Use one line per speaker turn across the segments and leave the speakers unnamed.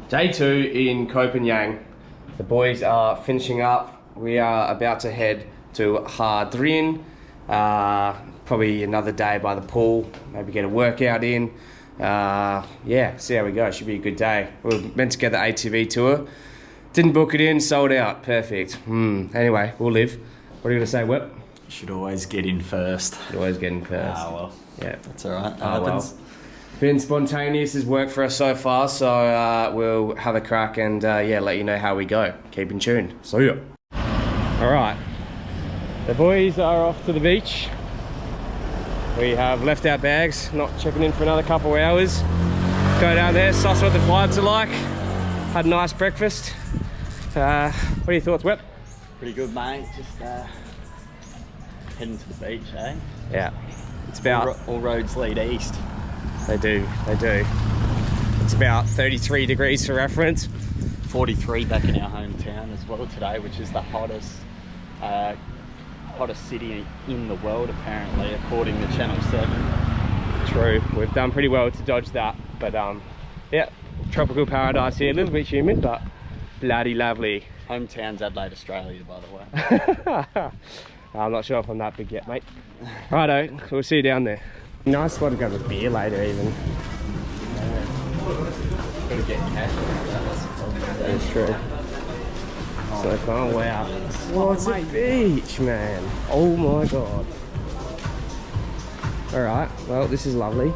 Day 2 in Koh Phangan. The boys are finishing up. We are about to head to Ha Drin. Probably another day by the pool. Maybe get a workout in. Yeah, see how we go. Should be a good day. We were meant to get the ATV tour. Didn't book it in, sold out. Perfect. Anyway, we'll live. What are you going to say, Web?
You should always get in first.
Should always get in first.
Ah, well.
Yeah.
That's alright. That happens.
Well. Been spontaneous has worked for us so far, so we'll have a crack and yeah, let you know how we go. Keep in tune. See ya. Alright, the boys are off to the beach. We have left our bags, not checking in for another couple of hours. Go down there, suss what the vibes are like. Had a nice breakfast. What are your thoughts, Web?
Pretty good, mate. Just heading to the beach, eh?
Yeah, it's about...
All roads lead east.
They do. It's about 33 degrees for reference.
43 back in our hometown as well today, which is the hottest city in the world apparently, according to Channel 7.
True, we've done pretty well to dodge that, but yeah, tropical paradise here, a little bit humid, but bloody lovely.
Hometown's Adelaide, Australia, by the way.
I'm not sure if I'm that big yet, mate. Righto, we'll see you down there. Nice spot to go with beer later, even.
Gotta get cash.
That is true. So far, wow. What's a beach, man? Oh my god. Alright, well, this is lovely.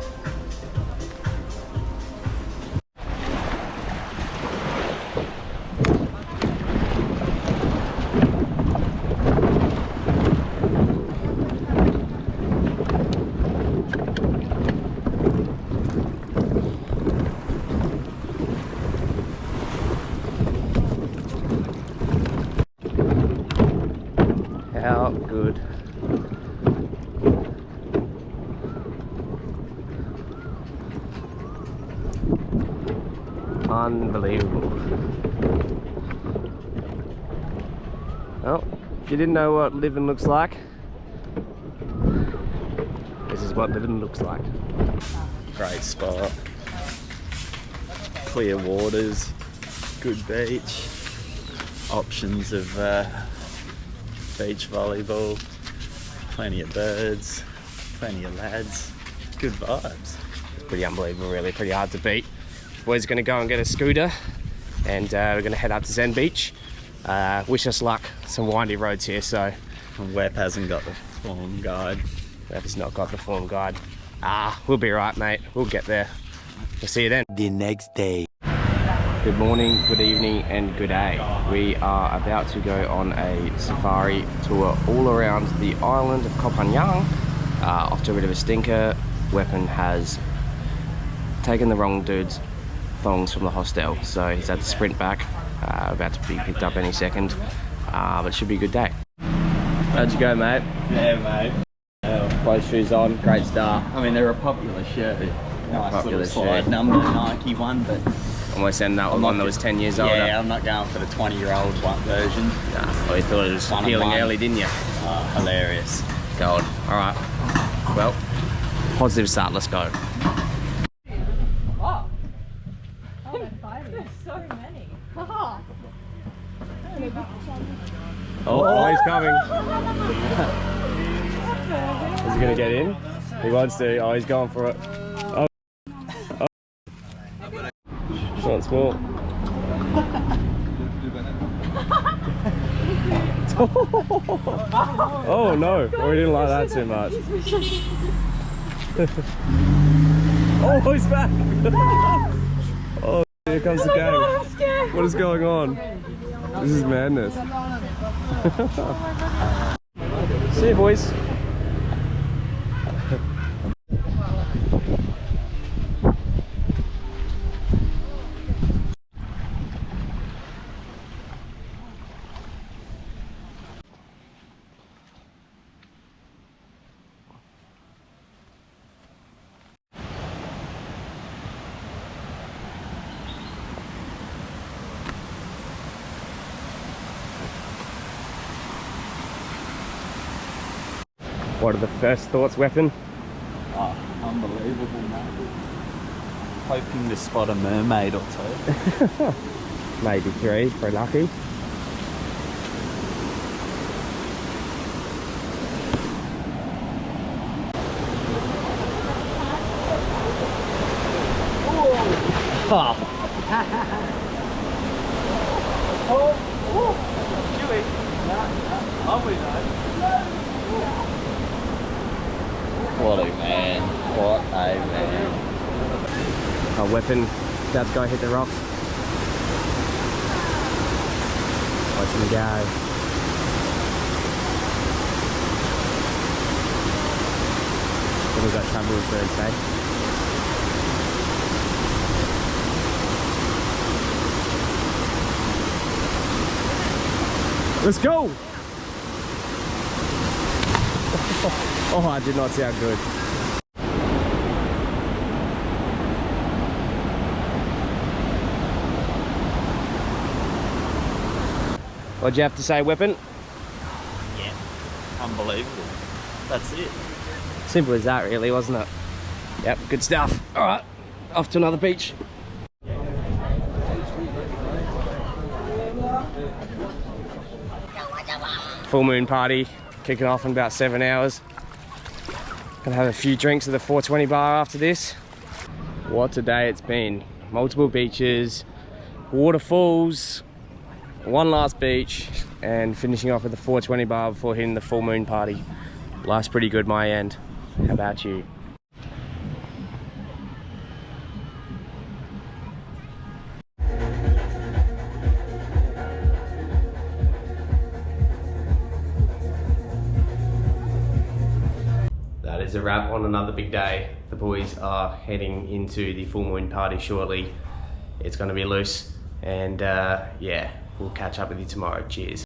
How good. Unbelievable. Well, if you didn't know what living looks like, this is what living looks like.
Great spot. Clear waters, good beach, options of beach volleyball, plenty of birds, plenty of lads, good vibes.
It's pretty unbelievable, really, pretty hard to beat. Boys are going to go and get a scooter and we're going to head up to Zen Beach. Wish us luck, some windy roads here, so...
Web hasn't got the form guide.
Web has not got the form guide. We'll be right, mate, we'll get there. We'll see you then.
The next day.
Good morning, good evening and good day. We are about to go on a safari tour all around the island of Koh Phangan. Off to a bit of a stinker. Weapon has taken the wrong dude's thongs from the hostel, so he's had to sprint back. About to be picked up any second, but it should be a good day. How'd you go, mate?
Yeah, mate.
Both shoes on, great start.
I mean, they're a popular shirt. Nice
Popular
little slide
shirt.
number, Nike one, but...
Almost ended up with one that was 10 years older.
Yeah, I'm not going for the 20-year-old one version.
Oh, you thought it was peeling early, didn't you?
Hilarious.
Gold. Alright. Well, positive start, let's go.
Oh, there's so many.
Oh, he's coming. Is he going to get in? He wants to. Oh, he's going for it. Oh. Once more. Oh no, we didn't like that too much. Oh, he's back! Oh, here comes the game. What is going on? This is madness. See you, boys. What are the first thoughts, Weapon?
Oh, unbelievable, mate. Hoping to spot a mermaid or two.
Maybe 3, if we're lucky.
Oh. Chewy. Lovely though. What a man. What a man.
Our weapon about to go hit the rocks. Watch him go. What was that trouble with birds, eh? Let's go! Oh, I did not sound good. What'd you have to say, weapon?
Yeah, unbelievable. That's it.
Simple as that, really, wasn't it? Yep, good stuff. All right, off to another beach. Full moon party, kicking off in about 7 hours. Gonna have a few drinks at the 420 bar after this. What a day it's been. Multiple beaches, waterfalls, one last beach, and finishing off at the 420 bar before hitting the full moon party. Life's pretty good my end. How about you? That is a wrap on another big day. The boys are heading into the full moon party shortly. It's going to be loose, and yeah, we'll catch up with you tomorrow. Cheers.